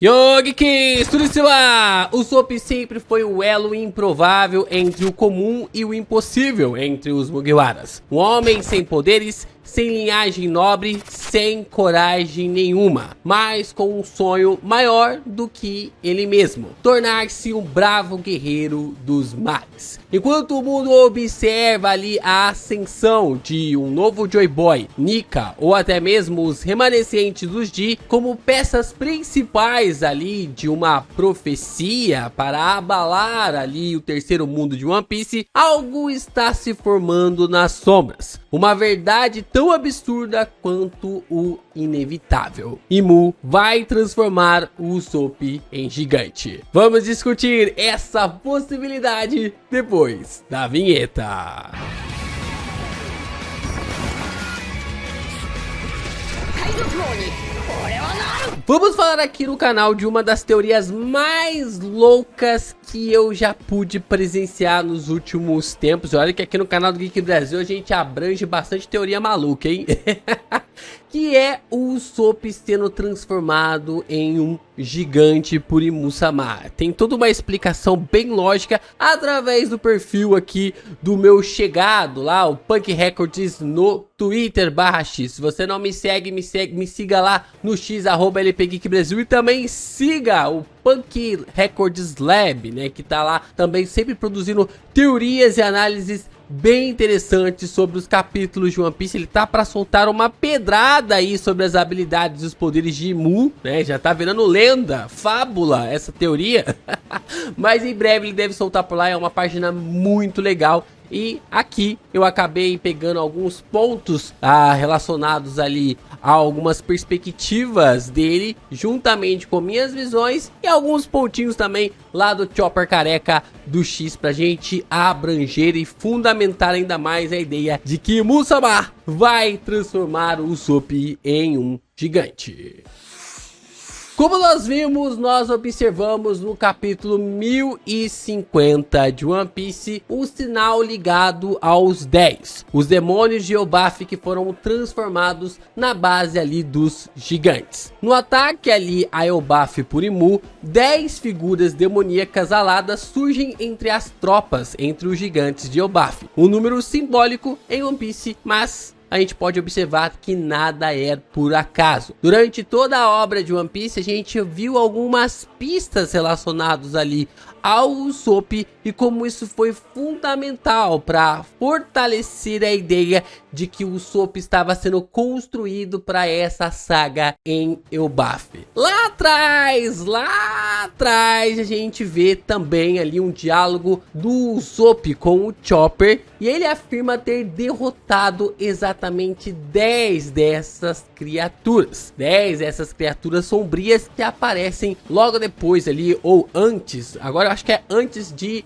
Yogi tudo lá! O Usopp sempre foi o elo improvável entre o comum e o impossível entre os Mugiwaras. Um homem sem poderes, sem linhagem nobre, sem coragem nenhuma, mas com um sonho maior do que ele mesmo: tornar-se um bravo guerreiro dos mares. Enquanto o mundo observa ali a ascensão de um novo Joy Boy, Nika ou até mesmo os remanescentes dos G como peças principais ali de uma profecia para abalar ali o terceiro mundo de One Piece, algo está se formando nas sombras. Uma verdade tão absurda quanto o inevitável: Imu vai transformar o Usopp em gigante. Vamos discutir essa possibilidade depois da vinheta. Vamos falar aqui no canal de uma das teorias mais loucas que eu já pude presenciar nos últimos tempos. Olha que aqui no canal do Geek Brasil a gente abrange bastante teoria maluca, hein? Que é o Usopp sendo transformado em um gigante por Imu-sama. Tem toda uma explicação bem lógica através do perfil aqui do meu chegado lá, o Punk Records, no Twitter /X. Se você não me segue, me siga lá no X, @LPGeekBrasil, e também siga o Punk Records Lab, né, que tá lá também sempre produzindo teorias e análises bem interessantes sobre os capítulos de One Piece. Ele tá para soltar uma pedrada aí sobre as habilidades e os poderes de Imu, né? Já tá virando lenda, fábula essa teoria. Mas em breve ele deve soltar por lá. É uma página muito legal. E aqui eu acabei pegando alguns pontos relacionados ali a algumas perspectivas dele, juntamente com minhas visões, e alguns pontinhos também lá do Chopper Careca do X, pra gente abranger e fundamentar ainda mais a ideia de que Imu-sama vai transformar o Usopp em um gigante. Como nós vimos, nós observamos no capítulo 1050 de One Piece um sinal ligado aos 10, os demônios de Elbaf, que foram transformados na base ali dos gigantes. No ataque ali a Elbaf por Imu, 10 figuras demoníacas aladas surgem entre as tropas, entre os gigantes de Elbaf. Um número simbólico em One Piece, mas a gente pode observar que nada é por acaso. Durante toda a obra de One Piece, a gente viu algumas pistas relacionadas ali ao Usopp e como isso foi fundamental para fortalecer a ideia de que o Usopp estava sendo construído para essa saga em Elbaf. Lá atrás, a gente vê também ali um diálogo do Usopp com o Chopper, e ele afirma ter derrotado exatamente 10 dessas criaturas. 10 dessas criaturas sombrias que aparecem logo depois ali, ou antes. Agora eu acho que é antes de...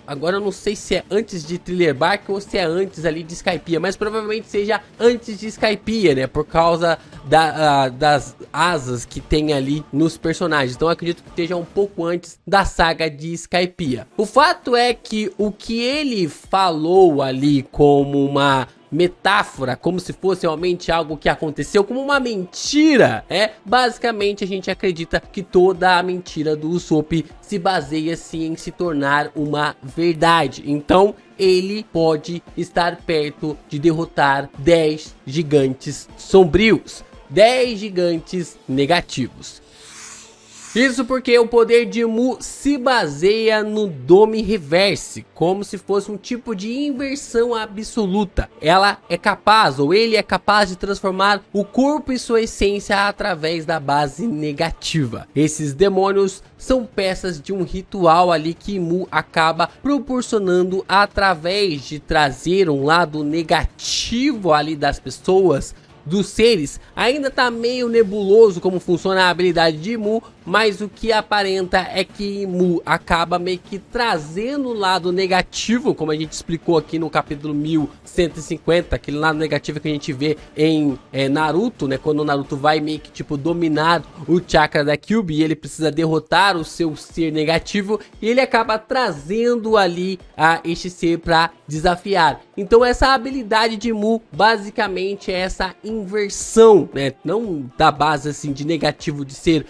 agora eu não sei se é antes de Thriller Bark ou se é antes ali de Skypiea, mas provavelmente seja antes de Skypiea, né? Por causa das asas que tem ali nos personagens. Então eu acredito que esteja um pouco antes da saga de Skypiea. O fato é que o que ele falou ali como uma metáfora, como se fosse realmente algo que aconteceu, como uma mentira, basicamente a gente acredita que toda a mentira do Usopp se baseia sim em se tornar uma verdade. Então ele pode estar perto de derrotar 10 gigantes sombrios, 10 gigantes negativos. Isso porque o poder de Imu se baseia no Dome Reverse, como se fosse um tipo de inversão absoluta. Ela é capaz, ou ele é capaz, de transformar o corpo e sua essência através da base negativa. Esses demônios são peças de um ritual ali que Imu acaba proporcionando através de trazer um lado negativo ali das pessoas, dos seres. Ainda tá meio nebuloso como funciona a habilidade de Imu, mas o que aparenta é que Imu acaba meio que trazendo o lado negativo, como a gente explicou aqui no capítulo 1150, aquele lado negativo que a gente vê em Naruto, né? Quando o Naruto vai meio que tipo dominar o chakra da Kyuubi e ele precisa derrotar o seu ser negativo, e ele acaba trazendo ali este ser para desafiar. Então essa habilidade de Imu basicamente é essa inversão, né? Não da base assim de negativo de ser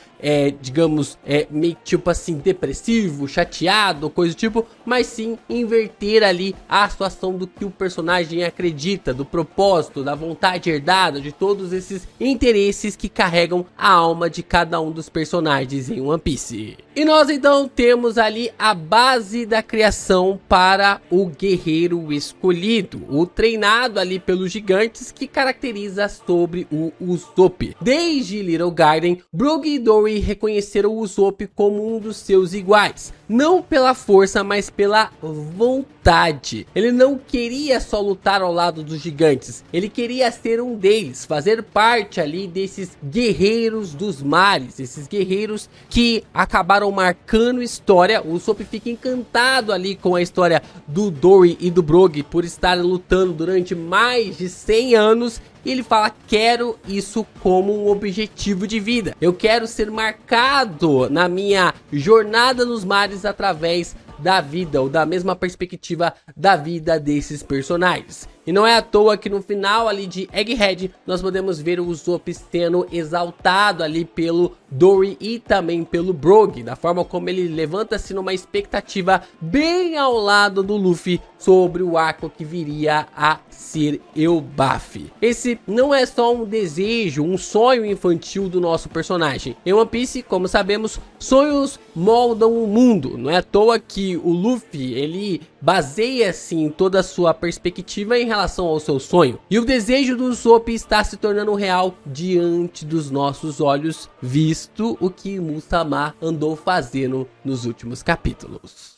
digamos, meio tipo assim, depressivo, chateado, coisa do tipo, mas sim inverter ali a situação do que o personagem acredita, do propósito, da vontade herdada, de todos esses interesses que carregam a alma de cada um dos personagens em One Piece. E nós então temos ali a base da criação para o guerreiro escolhido, o treinado ali pelos gigantes que caracteriza sobre o Usopp. Desde Little Garden, Brook e Dory reconheceram o Usopp como um dos seus iguais, não pela força, mas pela vontade. Ele não queria só lutar ao lado dos gigantes, ele queria ser um deles, fazer parte ali desses guerreiros dos mares, esses guerreiros que acabaram marcando história. O Usopp fica encantado ali com a história do Dory e do Brook por estarem lutando durante mais de 100 anos. E ele fala, quero isso como um objetivo de vida. Eu quero ser marcado na minha jornada nos mares através da vida, ou da mesma perspectiva da vida desses personagens. E não é à toa que no final ali de Egghead, nós podemos ver o Usopp sendo exaltado ali pelo Dory e também pelo Brook, da forma como ele levanta-se numa expectativa bem ao lado do Luffy sobre o arco que viria a ser Elbaf. Esse não é só um desejo, um sonho infantil do nosso personagem. Em One Piece, como sabemos, sonhos moldam o mundo. Não é à toa que o Luffy, ele baseia-se em toda a sua perspectiva em relação ao seu sonho. E o desejo do Usopp está se tornando real diante dos nossos olhos, visto o que Musamar andou fazendo nos últimos capítulos.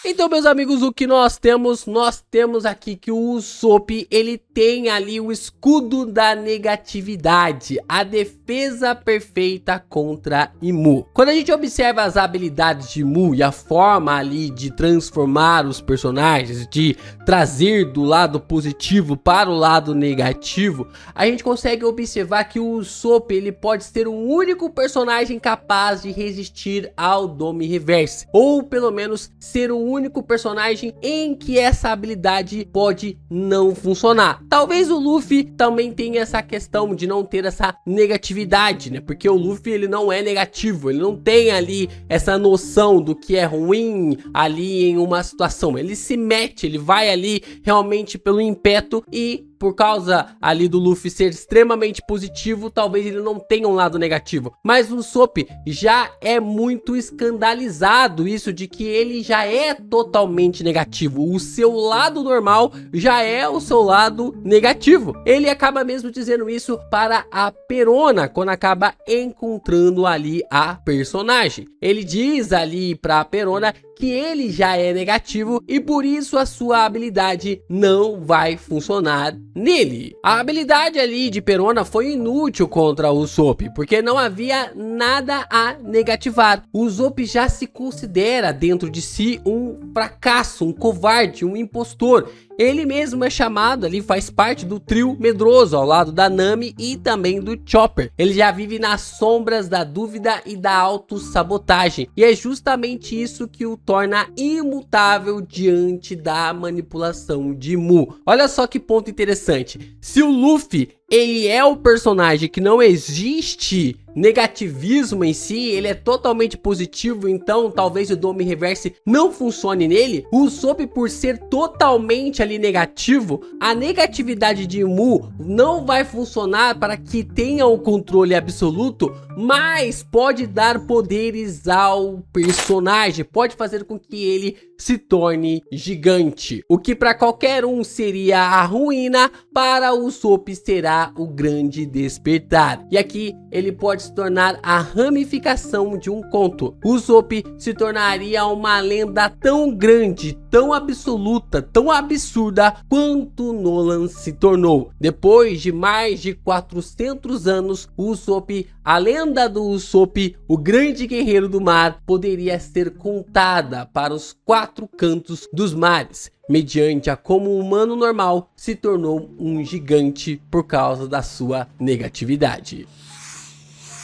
Então, meus amigos, o que nós temos? Nós temos aqui que o Usopp, ele tem ali o escudo da negatividade, a defesa perfeita contra Imu. Quando a gente observa as habilidades de Imu e a forma ali de transformar os personagens, de trazer do lado positivo para o lado negativo, a gente consegue observar que o Usopp, ele pode ser o único personagem capaz de resistir ao Dome Reverse, ou pelo menos ser o único personagem em que essa habilidade pode não funcionar. Talvez o Luffy também tenha essa questão de não ter essa negatividade, né? Porque o Luffy, ele não é negativo, ele não tem ali essa noção do que é ruim ali em uma situação. Ele se mete, ele vai ali realmente pelo ímpeto e por causa ali do Luffy ser extremamente positivo, talvez ele não tenha um lado negativo. Mas o Usopp já é muito escandalizado isso de que ele já é totalmente negativo. O seu lado normal já é o seu lado negativo. Ele acaba mesmo dizendo isso para a Perona, quando acaba encontrando ali a personagem. Ele diz ali para a Perona que ele já é negativo e por isso a sua habilidade não vai funcionar nele. A habilidade ali de Perona foi inútil contra o Usopp, porque não havia nada a negativar. O Usopp já se considera dentro de si um fracasso, um covarde, um impostor. Ele mesmo é chamado ali, faz parte do trio medroso ao lado da Nami e também do Chopper. Ele já vive nas sombras da dúvida e da autossabotagem. E é justamente isso que o torna imutável diante da manipulação de Mu. Olha só que ponto interessante. Se o Luffy, ele é o personagem que não existe negativismo em si, ele é totalmente positivo, então talvez o Dome Reverse não funcione nele. O Usopp, por ser totalmente ali negativo, a negatividade de Mu não vai funcionar para que tenha o controle absoluto, mas pode dar poderes ao personagem, pode fazer com que ele se torne gigante, o que para qualquer um seria a ruína, para o Usopp será o grande despertar. E aqui ele pode se tornar a ramificação de um conto. O Usopp se tornaria uma lenda tão grande, tão absoluta, tão absurda quanto Nolan se tornou. Depois de mais de 400 anos, o Usopp, a lenda do Usopp, o grande guerreiro do mar, poderia ser contada para os 4 cantos dos mares, mediante a como um humano normal se tornou um gigante por causa da sua negatividade.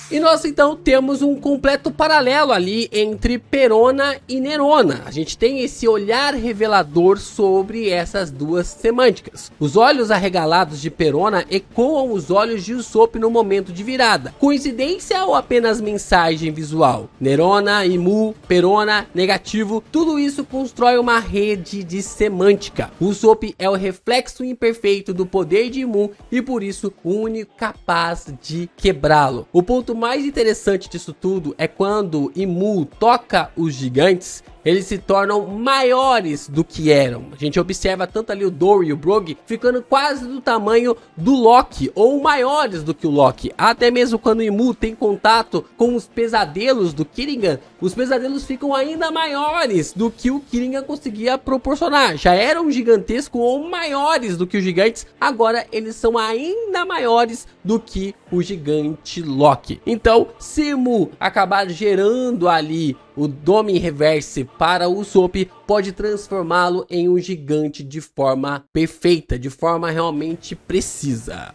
E nós então temos um completo paralelo ali entre Perona e Nerona. A gente tem esse olhar revelador sobre essas duas semânticas. Os olhos arregalados de Perona ecoam os olhos de Usopp no momento de virada. Coincidência ou apenas mensagem visual? Nerona, Imu, Perona, negativo, tudo isso constrói uma rede de semântica. Usopp é o reflexo imperfeito do poder de Imu e por isso o único capaz de quebrá-lo. O ponto mais interessante disso tudo é quando Imu toca os gigantes, eles se tornam maiores do que eram. A gente observa tanto ali o Dory e o Brogy ficando quase do tamanho do Loki, ou maiores do que o Loki. Até mesmo quando o Imu tem contato com os pesadelos do Kiringan, os pesadelos ficam ainda maiores do que o Kiringan conseguia proporcionar. Já eram gigantescos ou maiores do que os gigantes, agora eles são ainda maiores do que o gigante Loki. Então, se Imu acabar gerando ali o Dome Reverse para o Usopp, pode transformá-lo em um gigante de forma perfeita, de forma realmente precisa.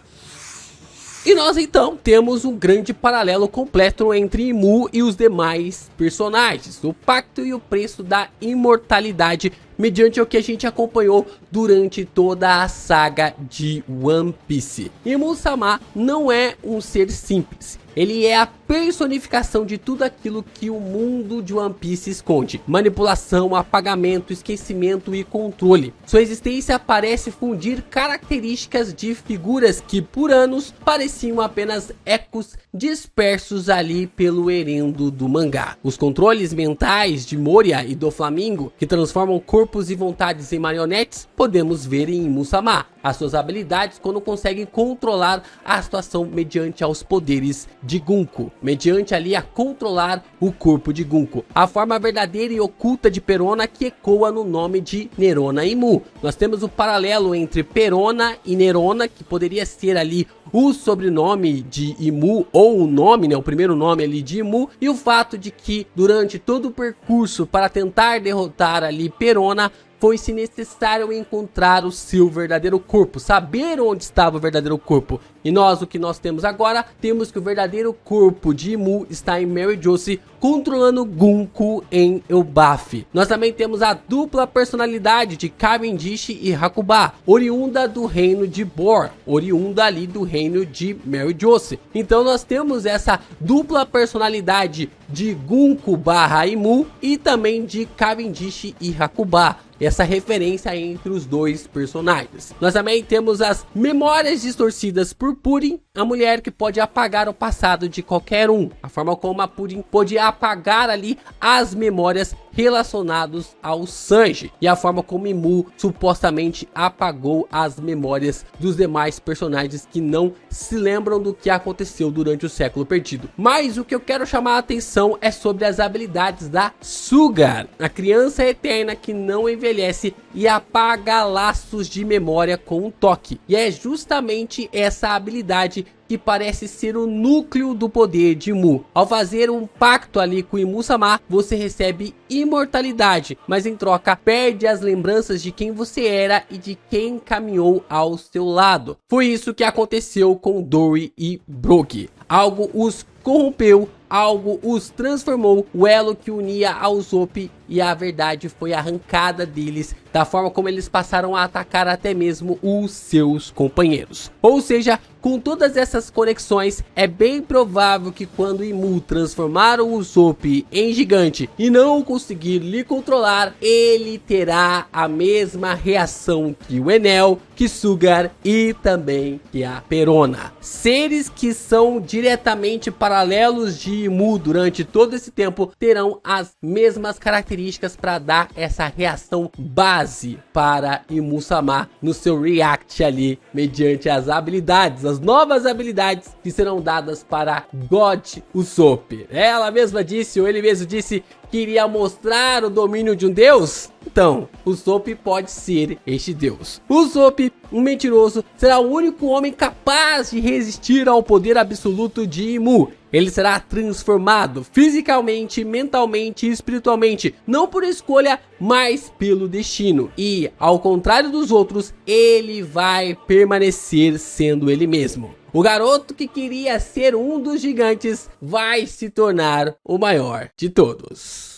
E nós então temos um grande paralelo completo entre Imu e os demais personagens, o pacto e o preço da imortalidade, mediante o que a gente acompanhou durante toda a saga de One Piece. Imu-sama não é um ser simples. Ele é a personificação de tudo aquilo que o mundo de One Piece esconde. Manipulação, apagamento, esquecimento e controle. Sua existência parece fundir características de figuras que por anos pareciam apenas ecos dispersos ali pelo herendo do mangá. Os controles mentais de Moria e do Flamingo, que transformam corpos e vontades em marionetes, podemos ver em Imu-sama. As suas habilidades quando conseguem controlar a situação mediante aos poderes de Gunko, mediante ali a controlar o corpo de Gunko. A forma verdadeira e oculta de Perona que ecoa no nome de Nerona Imu. Nós temos o paralelo entre Perona e Nerona, que poderia ser ali o sobrenome de Imu, ou o nome, né, o primeiro nome ali de Imu, e o fato de que durante todo o percurso para tentar derrotar ali Perona, foi-se necessário encontrar o seu verdadeiro corpo, saber onde estava o verdadeiro corpo. E nós, o que nós temos agora, temos que o verdadeiro corpo de Imu está em Mary Josie, controlando Gunko em Elbaf. Nós também temos a dupla personalidade de Cavendish e Hakuba, oriunda do reino de Bor, oriunda ali do reino de Mary Josie. Então nós temos essa dupla personalidade de Gunko barra Imu e também de Cavendish e Hakuba. Essa referência entre os dois personagens. Nós também temos as memórias distorcidas por Purin, a mulher que pode apagar o passado de qualquer um. A forma como a Purin pode apagar ali as memórias relacionadas ao Sanji. E a forma como Imu supostamente apagou as memórias dos demais personagens que não se lembram do que aconteceu durante o século perdido. Mas o que eu quero chamar a atenção é sobre as habilidades da Sugar, a criança eterna que não envelhece e apaga laços de memória com um toque. E é justamente essa habilidade que parece ser o núcleo do poder de Imu. Ao fazer um pacto ali com Imu-sama, você recebe imortalidade, mas em troca perde as lembranças de quem você era e de quem caminhou ao seu lado. Foi isso que aconteceu com Dory e Brogy. Algo os corrompeu, algo os transformou, o elo que unia ao Usopp, e a verdade foi arrancada deles, da forma como eles passaram a atacar até mesmo os seus companheiros. Ou seja, com todas essas conexões, é bem provável que quando Imu transformar o Usopp em gigante e não conseguir lhe controlar, ele terá a mesma reação que o Enel, que Sugar e também que a Perona. Seres que são diretamente paralelos de Imu durante todo esse tempo terão as mesmas características para dar essa reação base para Imu-sama no seu react ali, mediante as habilidades, as novas habilidades que serão dadas para God Usopp. Ela mesma disse, ou ele mesmo disse, que iria mostrar o domínio de um deus? Então, Usopp pode ser este deus. Usopp, um mentiroso, será o único homem capaz de resistir ao poder absoluto de Imu. Ele será transformado fisicamente, mentalmente e espiritualmente, não por escolha, mas pelo destino. E, ao contrário dos outros, ele vai permanecer sendo ele mesmo. O garoto que queria ser um dos gigantes vai se tornar o maior de todos.